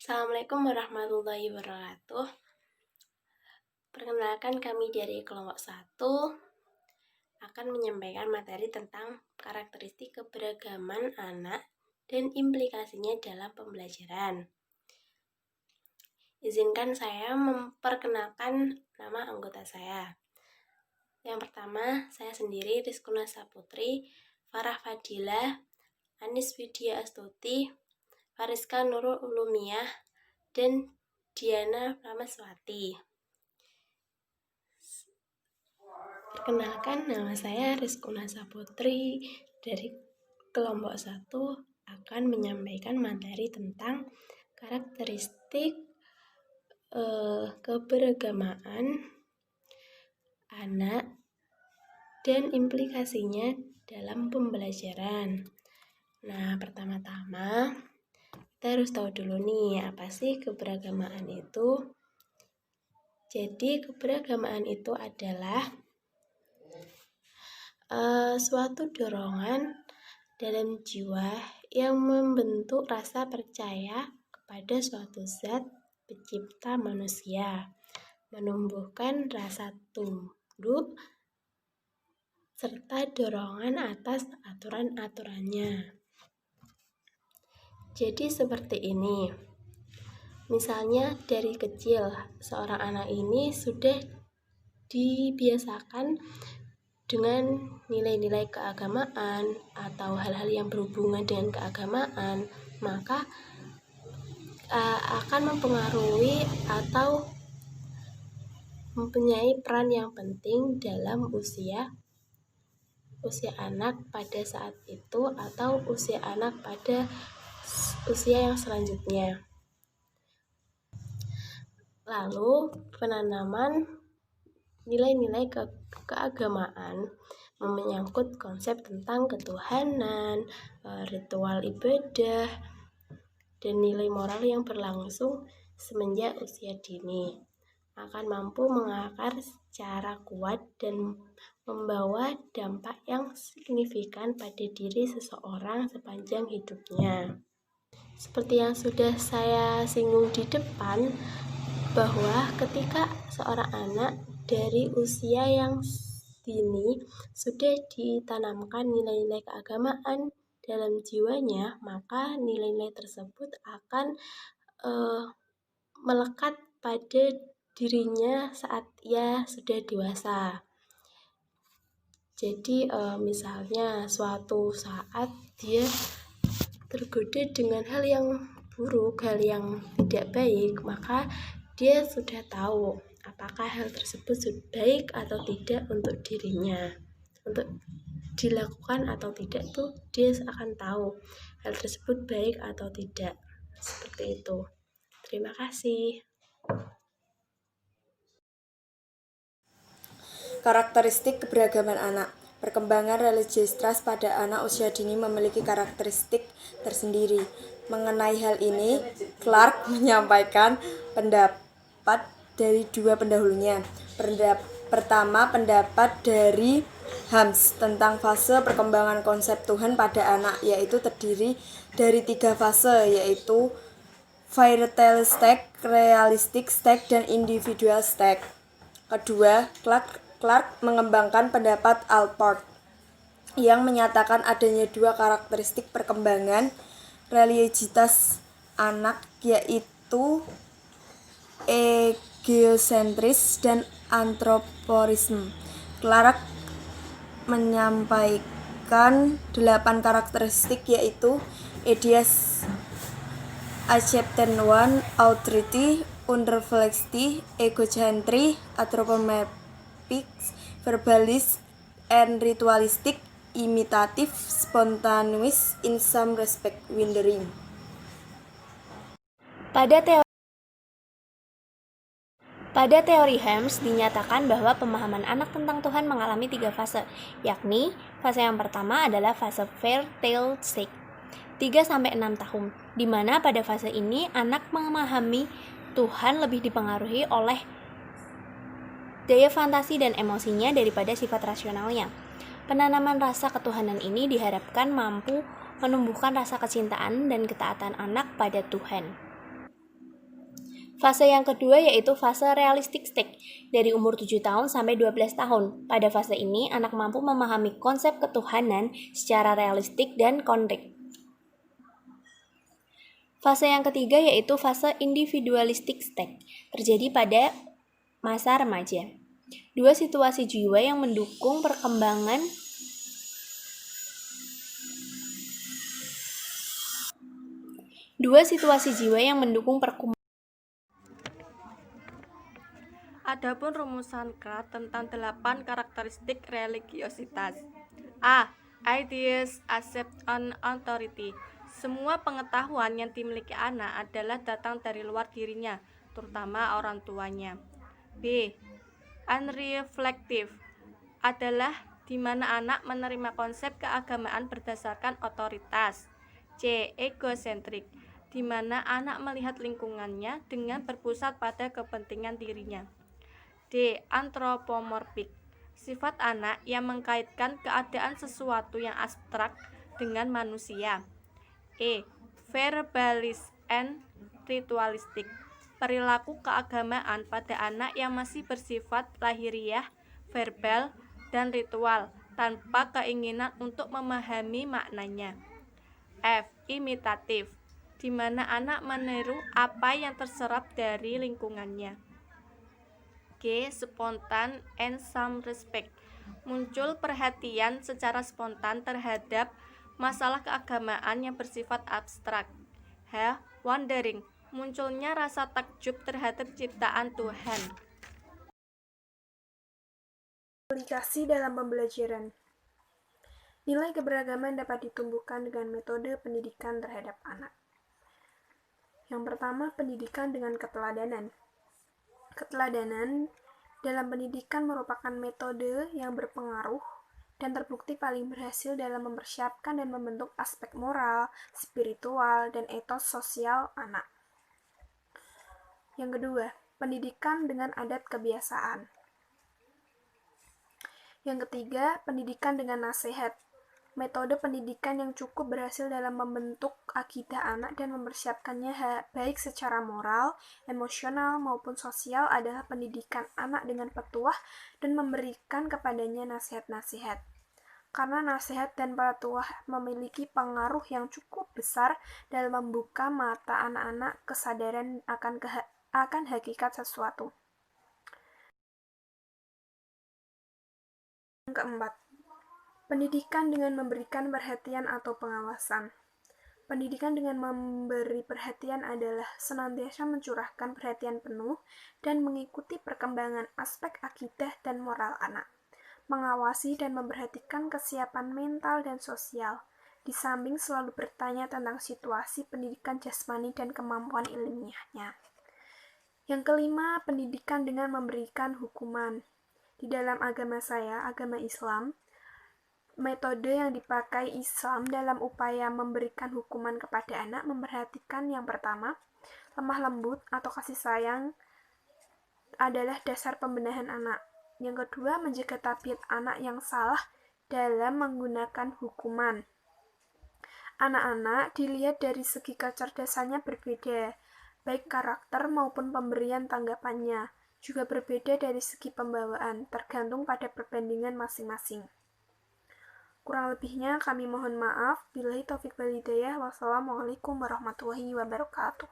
Assalamualaikum warahmatullahi wabarakatuh. Perkenalkan, kami dari kelompok 1 akan menyampaikan materi tentang karakteristik keberagaman anak dan implikasinya dalam pembelajaran. Izinkan saya memperkenalkan nama anggota saya. Yang pertama, saya sendiri Rizkuna Saputri, Farah Fadilah, Anis Widya Astuti, Fariska Nurul Ulumiyah, dan Diana Pramaswati. Perkenalkan, nama saya Rizkuna Saputri dari kelompok 1 akan menyampaikan materi tentang karakteristik keberagaman anak dan implikasinya dalam pembelajaran. Nah, pertama-tama kita harus tahu dulu nih, apa sih keberagaman itu? Jadi, keberagaman itu adalah suatu dorongan dalam jiwa yang membentuk rasa percaya kepada suatu zat pencipta manusia, menumbuhkan rasa tunduk, serta dorongan atas aturan-aturannya. Jadi seperti ini. Misalnya dari kecil, seorang anak ini sudah dibiasakan dengan nilai-nilai keagamaan atau hal-hal yang berhubungan dengan keagamaan, maka akan mempengaruhi atau mempunyai peran yang penting dalam usia anak pada saat itu atau usia anak pada usia yang selanjutnya. Lalu penanaman nilai-nilai keagamaan menyangkut konsep tentang ketuhanan, ritual ibadah, dan nilai moral yang berlangsung semenjak usia dini akan mampu mengakar secara kuat dan membawa dampak yang signifikan pada diri seseorang sepanjang hidupnya. Seperti yang sudah saya singgung di depan, bahwa ketika seorang anak dari usia yang dini sudah ditanamkan nilai-nilai keagamaan dalam jiwanya, maka nilai-nilai tersebut akan melekat pada dirinya saat ia sudah dewasa. Jadi misalnya suatu saat dia tergoda dengan hal yang buruk, hal yang tidak baik, maka dia sudah tahu apakah hal tersebut baik atau tidak untuk dirinya, untuk dilakukan atau tidak, tuh dia akan tahu hal tersebut baik atau tidak. Seperti itu. Terima kasih. Karakteristik keberagaman anak. Perkembangan religiositas pada anak usia dini memiliki karakteristik tersendiri. Mengenai hal ini, Clark menyampaikan pendapat dari dua pendahulunya. Pertama, pendapat dari Hams tentang fase perkembangan konsep Tuhan pada anak, yaitu terdiri dari 3 fase, yaitu fairy tale stage, realistic stage, dan individual stage. Kedua, Clark mengembangkan pendapat Alport yang menyatakan adanya 2 karakteristik perkembangan religiositas anak, yaitu egoisentris dan antroporisme. Clark menyampaikan 8 karakteristik, yaitu ideas acceptance, authority, unreflexity, egocentry, anthropomorphic, verbalist, and ritualistic, imitative, spontaneous, in some respect, wandering. Pada teori Hams dinyatakan bahwa pemahaman anak tentang Tuhan mengalami 3 fase, yakni fase yang pertama adalah fase fairy tale stage, 3-6 tahun, di mana pada fase ini anak memahami Tuhan lebih dipengaruhi oleh daya fantasi dan emosinya daripada sifat rasionalnya. Penanaman rasa ketuhanan ini diharapkan mampu menumbuhkan rasa kecintaan dan ketaatan anak pada Tuhan. Fase yang kedua yaitu fase realistic stage, dari umur 7 tahun sampai 12 tahun. Pada fase ini, anak mampu memahami konsep ketuhanan secara realistik dan konkret. Fase yang ketiga yaitu fase individualistic stage, terjadi pada masa remaja. Dua situasi jiwa yang mendukung perkembangan Adapun rumusan Kraft tentang 8 karakteristik religiositas. A. Ideas, accept and authority. Semua pengetahuan yang dimiliki anak adalah datang dari luar dirinya, terutama orang tuanya. B. Unreflective adalah di mana anak menerima konsep keagamaan berdasarkan otoritas. C. Egocentric, di mana anak melihat lingkungannya dengan berpusat pada kepentingan dirinya. D. Anthropomorphic, sifat anak yang mengkaitkan keadaan sesuatu yang abstrak dengan manusia. E. Verbalist and ritualistic, perilaku keagamaan pada anak yang masih bersifat lahiriah, verbal, dan ritual tanpa keinginan untuk memahami maknanya. F. Imitatif, di mana anak meniru apa yang terserap dari lingkungannya. G. Spontan and some respect, muncul perhatian secara spontan terhadap masalah keagamaan yang bersifat abstrak. H. Wondering, munculnya rasa takjub terhadap ciptaan Tuhan. Aplikasi dalam pembelajaran. Nilai keberagaman dapat ditumbuhkan dengan metode pendidikan terhadap anak. Yang pertama, pendidikan dengan keteladanan. Keteladanan dalam pendidikan merupakan metode yang berpengaruh dan terbukti paling berhasil dalam mempersiapkan dan membentuk aspek moral, spiritual, dan etos sosial anak. Yang kedua, pendidikan dengan adat kebiasaan. Yang ketiga, pendidikan dengan nasihat. Metode pendidikan yang cukup berhasil dalam membentuk akidah anak dan mempersiapkannya baik secara moral, emosional, maupun sosial adalah pendidikan anak dengan petuah dan memberikan kepadanya nasihat-nasihat. Karena nasihat dan petuah memiliki pengaruh yang cukup besar dalam membuka mata anak-anak kesadaran akan hakikat sesuatu. Yang keempat, pendidikan dengan memberikan perhatian atau pengawasan. Pendidikan dengan memberi perhatian adalah senantiasa mencurahkan perhatian penuh dan mengikuti perkembangan aspek akidah dan moral anak, mengawasi dan memperhatikan kesiapan mental dan sosial, di samping selalu bertanya tentang situasi pendidikan jasmani dan kemampuan ilmiahnya. Yang kelima, pendidikan dengan memberikan hukuman. Di dalam agama saya, agama Islam, metode yang dipakai Islam dalam upaya memberikan hukuman kepada anak memperhatikan yang pertama, lemah lembut atau kasih sayang adalah dasar pembenahan anak. Yang kedua, menjaga tabiat anak yang salah dalam menggunakan hukuman. Anak-anak dilihat dari segi kecerdasannya berbeda, baik karakter maupun pemberian tanggapannya, juga berbeda dari segi pembawaan, tergantung pada perbandingan masing-masing. Kurang lebihnya kami mohon maaf. Billahi taufik wal hidayah. Wassalamualaikum warahmatullahi wabarakatuh.